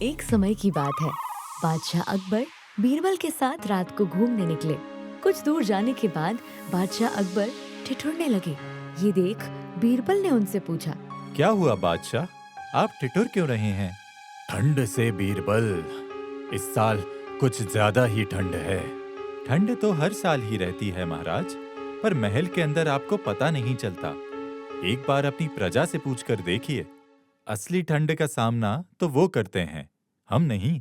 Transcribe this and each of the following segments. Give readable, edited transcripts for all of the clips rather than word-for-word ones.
एक समय की बात है। बादशाह अकबर बीरबल के साथ रात को घूमने निकले। कुछ दूर जाने के बाद बादशाह अकबर ठिठुरने लगे। ये देख बीरबल ने उनसे पूछा, क्या हुआ बादशाह, आप ठिठुर क्यों रहे हैं? ठंड से बीरबल, इस साल कुछ ज्यादा ही ठंड है। ठंड तो हर साल ही रहती है महाराज, पर महल के अंदर आपको पता नहीं चलता। एक बार अपनी प्रजा से पूछकर देखिए। असली ठंड का सामना तो वो करते हैं, हम नहीं।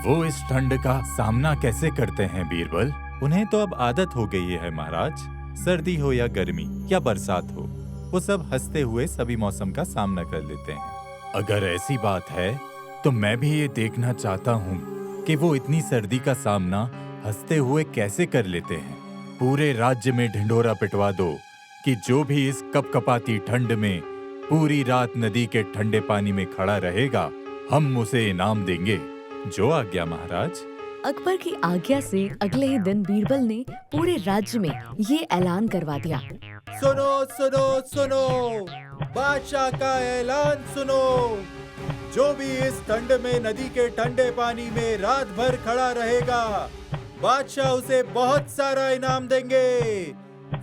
वो इस ठंड का सामना कैसे करते हैं बीरबल? उन्हें तो अब आदत हो गई है महाराज। सर्दी हो या गर्मी या बरसात हो, वो सब हंसते हुए सभी मौसम का सामना कर लेते हैं। अगर ऐसी बात है तो मैं भी ये देखना चाहता हूँ कि वो इतनी सर्दी का सामना हंसते हुए कैसे कर लेते हैं। पूरे राज्य में ढिंढोरा पिटवा दो कि जो भी इस कपकपाती ठंड में पूरी रात नदी के ठंडे पानी में खड़ा रहेगा, हम उसे इनाम देंगे। जो आज्ञा महाराज। अकबर की आज्ञा से अगले ही दिन बीरबल ने पूरे राज्य में ये ऐलान करवा दिया। सुनो सुनो सुनो, बादशाह का ऐलान सुनो। जो भी इस ठंड में नदी के ठंडे पानी में रात भर खड़ा रहेगा, बादशाह उसे बहुत सारा इनाम देंगे।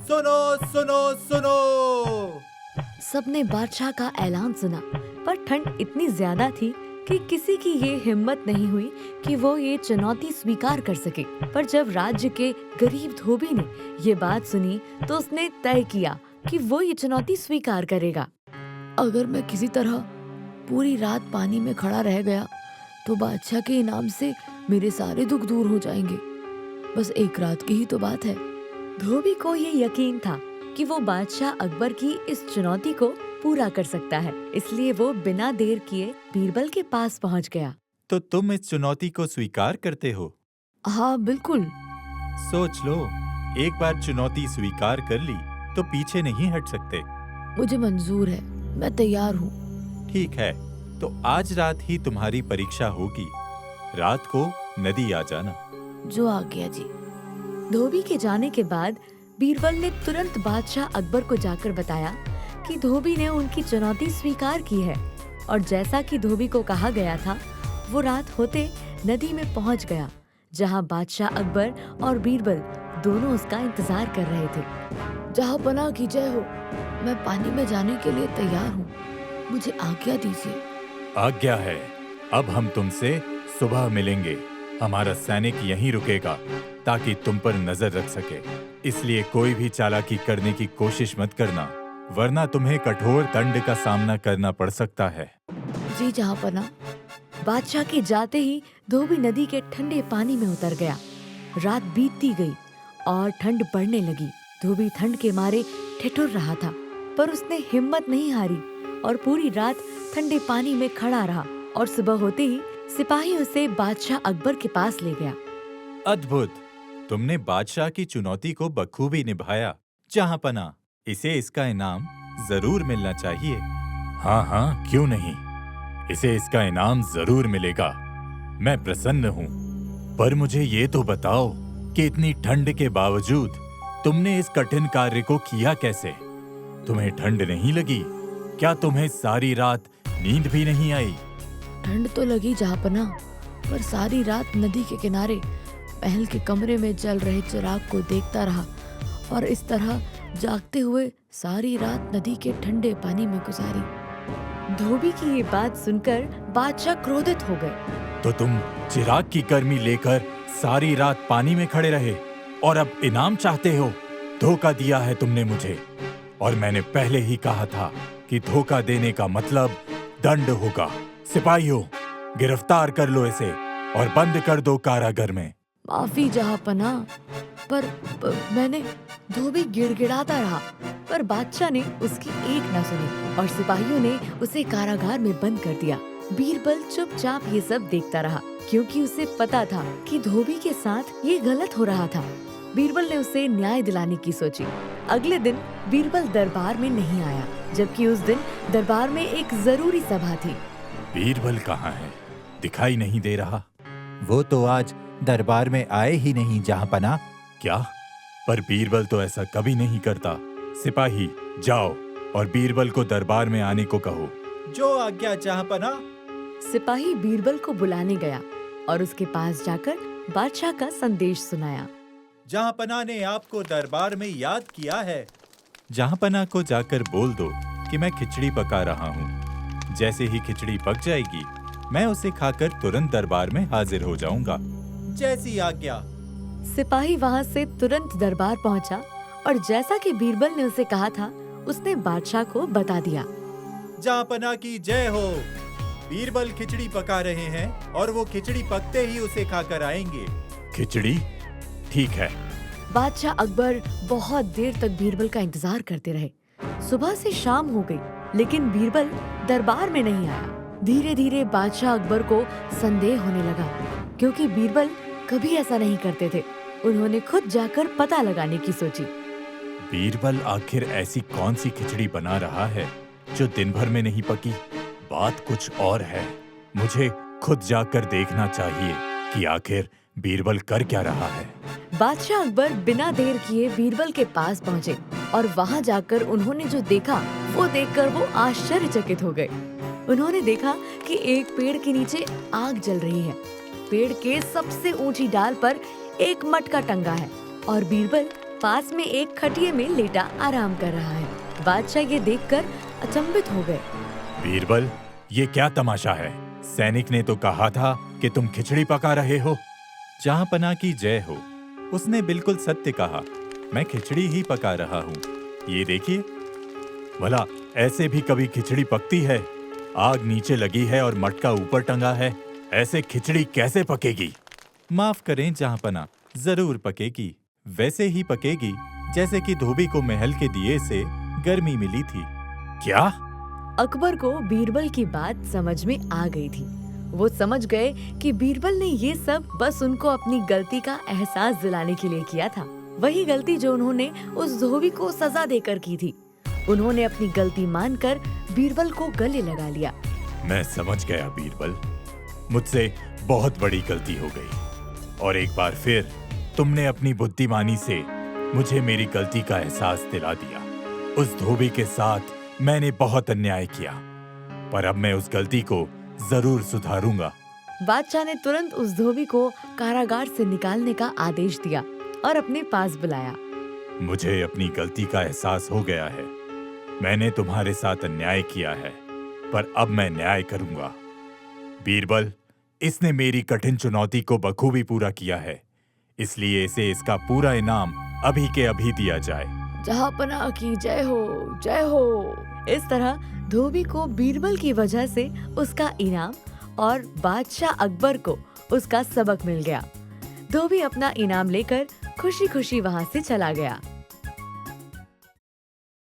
सुनो सुनो सुनो। सबने बादशाह का ऐलान सुना, पर ठंड इतनी ज्यादा थी कि किसी की ये हिम्मत नहीं हुई कि वो ये चुनौती स्वीकार कर सके। पर जब राज्य के गरीब धोबी ने ये बात सुनी तो उसने तय किया कि वो ये चुनौती स्वीकार करेगा। अगर मैं किसी तरह पूरी रात पानी में खड़ा रह गया तो बादशाह के इनाम से मेरे सारे दुख दूर हो जाएंगे। बस एक रात की ही तो बात है। धोबी को ये यकीन था कि वो बादशाह अकबर की इस चुनौती को पूरा कर सकता है, इसलिए वो बिना देर किए बीरबल के पास पहुंच गया। तो तुम इस चुनौती को स्वीकार करते हो? हाँ बिल्कुल। सोच लो, एक बार चुनौती स्वीकार कर ली तो पीछे नहीं हट सकते। मुझे मंजूर है, मैं तैयार हूँ। ठीक है, तो आज रात ही तुम्हारी परीक्षा होगी। रात को नदी आ जाना। जो आ गया जी। धोबी के जाने के बाद बीरबल ने तुरंत बादशाह अकबर को जाकर बताया कि धोबी ने उनकी चुनौती स्वीकार की है। और जैसा कि धोबी को कहा गया था, वो रात होते नदी में पहुंच गया, जहां बादशाह अकबर और बीरबल दोनों उसका इंतजार कर रहे थे। जहां पनाह की जय हो, मैं पानी में जाने के लिए तैयार हूँ, मुझे आज्ञा दीजिए। आज्ञा है। अब हम तुमसे सुबह मिलेंगे। हमारा सैनिक यहीं रुकेगा ताकि तुम पर नजर रख सके। इसलिए कोई भी चालाकी करने की कोशिश मत करना, वरना तुम्हें कठोर दंड का सामना करना पड़ सकता है। जी जहाँपनाह। बादशाह के जाते ही धोबी नदी के ठंडे पानी में उतर गया। रात बीतती गई और ठंड बढ़ने लगी। धोबी ठंड के मारे ठिठुर रहा था, पर उसने हिम्मत नहीं हारी और पूरी रात ठंडे पानी में खड़ा रहा। और सुबह होते ही सिपाही उसे बादशाह अकबर के पास ले गया। अद्भुत! तुमने बादशाह की चुनौती को बखूबी निभाया। जहाँपनाह, इसे इसका इनाम जरूर मिलना चाहिए। हाँ हाँ, क्यों नहीं, इसे इसका इनाम जरूर मिलेगा। मैं प्रसन्न हूँ। पर मुझे ये तो बताओ कि इतनी ठंड के बावजूद तुमने इस कठिन कार्य को किया कैसे? तुम्हें ठंड नहीं लगी? क्या तुम्हें सारी रात नींद भी नहीं आई? ठंड तो लगी जहाँपनाह, पर सारी रात नदी के किनारे महल के कमरे में जल रहे चिराग को देखता रहा और इस तरह जागते हुए सारी रात नदी के ठंडे पानी में गुजारी। धोबी की ये बात सुनकर बादशाह क्रोधित हो गए। तो तुम चिराग की गर्मी लेकर सारी रात पानी में खड़े रहे और अब इनाम चाहते हो? धोखा दिया है तुमने मुझे, और मैंने पहले ही कहा था कि धोखा देने का मतलब दंड होगा। सिपाहियों, गिरफ्तार कर लो इसे और बंद कर दो कारागार में। माफी जहाँपनाह, पर मैंने। धोबी गिड़गिड़ाता रहा, पर बादशाह ने उसकी एक न सुनी और सिपाहियों ने उसे कारागार में बंद कर दिया। बीरबल चुपचाप ये सब देखता रहा, क्योंकि उसे पता था कि धोबी के साथ ये गलत हो रहा था। बीरबल ने उसे न्याय दिलाने की सोची। अगले दिन बीरबल दरबार में नहीं आया, जबकि उस दिन दरबार में एक जरूरी सभा थी। बीरबल कहाँ है? दिखाई नहीं दे रहा। वो तो आज दरबार में आए ही नहीं जहाँपनाह। क्या? पर बीरबल तो ऐसा कभी नहीं करता। सिपाही, जाओ और बीरबल को दरबार में आने को कहो। जो आज्ञा जहाँपनाह। सिपाही बीरबल को बुलाने गया और उसके पास जाकर बादशाह का संदेश सुनाया। जहांपना ने आपको दरबार में याद किया है। जहांपना को जाकर बोल दो कि मैं खिचड़ी पका रहा हूँ। जैसे ही खिचड़ी पक जाएगी, मैं उसे खाकर तुरंत दरबार में हाजिर हो जाऊंगा। जैसी आज्ञा। सिपाही वहाँ से तुरंत दरबार पहुँचा और जैसा कि बीरबल ने उसे कहा था, उसने बादशाह को बता दिया। जहांपना की जय हो। बीरबल खिचड़ी पका रहे हैं और वो खिचड़ी पकते ही उसे खाकर आएंगे। खिचड़ी? ठीक है। बादशाह अकबर बहुत देर तक बीरबल का इंतजार करते रहे। सुबह से शाम हो गई, लेकिन बीरबल दरबार में नहीं आया। धीरे धीरे बादशाह अकबर को संदेह होने लगा, क्योंकि बीरबल कभी ऐसा नहीं करते थे। उन्होंने खुद जाकर पता लगाने की सोची। बीरबल आखिर ऐसी कौन सी खिचड़ी बना रहा है जो दिन भर में नहीं पकी? बात कुछ और है। मुझे खुद जाकर देखना चाहिए कि आखिर बीरबल कर क्या रहा है। बादशाह अकबर बिना देर किए बीरबल के पास पहुँचे और वहाँ जाकर उन्होंने जो देखा वो देखकर वो आश्चर्यचकित हो गए। उन्होंने देखा कि एक पेड़ के नीचे आग जल रही है। पेड़ के सबसे ऊंची डाल पर एक मटका टंगा है और बीरबल पास में एक खटिये में लेटा आराम कर रहा है। बादशाह ये देखकर अचंभित हो गए। बीरबल, ये क्या तमाशा है? सैनिक ने तो कहा था कि तुम खिचड़ी पका रहे हो। जहांपना की जय हो। उसने बिल्कुल सत्य कहा। मैं खिचड़ी ही पका रहा हूँ। ये देखिए, भला ऐसे भी कभी खिचड़ी पकती है? आग नीचे लगी है और मटका ऊपर टंगा है। ऐसे खिचड़ी कैसे पकेगी? माफ करें जहांपना, जरूर पकेगी। वैसे ही पकेगी जैसे कि धोबी को महल के दिए से गर्मी मिली थी। क्या? अकबर को बीरबल की बात समझ में आ गई थी। वो समझ गए कि बीरबल ने ये सब बस उनको अपनी गलती का एहसास दिलाने के लिए किया था। वही गलती जो उन्होंने उस धोबी को सजा देकर की थी। उन्होंने अपनी गलती मानकर बीरबल को गले लगा लिया। मैं समझ गया बीरबल, मुझसे बहुत बड़ी गलती हो गई और एक बार फिर तुमने अपनी बुद्धिमानी से मुझे मेरी गलती का एहसास दिला दिया। उस धोबी के साथ मैंने बहुत अन्याय किया, पर अब मैं उस गलती को जरूर सुधारूंगा। बादशाह ने तुरंत उस धोबी को कारागार से निकालने का आदेश दिया और अपने पास बुलाया। मुझे अपनी गलती का एहसास हो गया है। मैंने तुम्हारे साथ अन्याय किया है, पर अब मैं न्याय करूंगा। बीरबल, इसने मेरी कठिन चुनौती को बखूबी पूरा किया है, इसलिए इसे इसका पूरा इनाम अभी के अभी दिया जाए। जहांपना की जय हो, जय हो। इस तरह धोबी को बीरबल की वजह से उसका इनाम और बादशाह अकबर को उसका सबक मिल गया। धोबी अपना इनाम लेकर खुशी खुशी वहाँ से चला गया।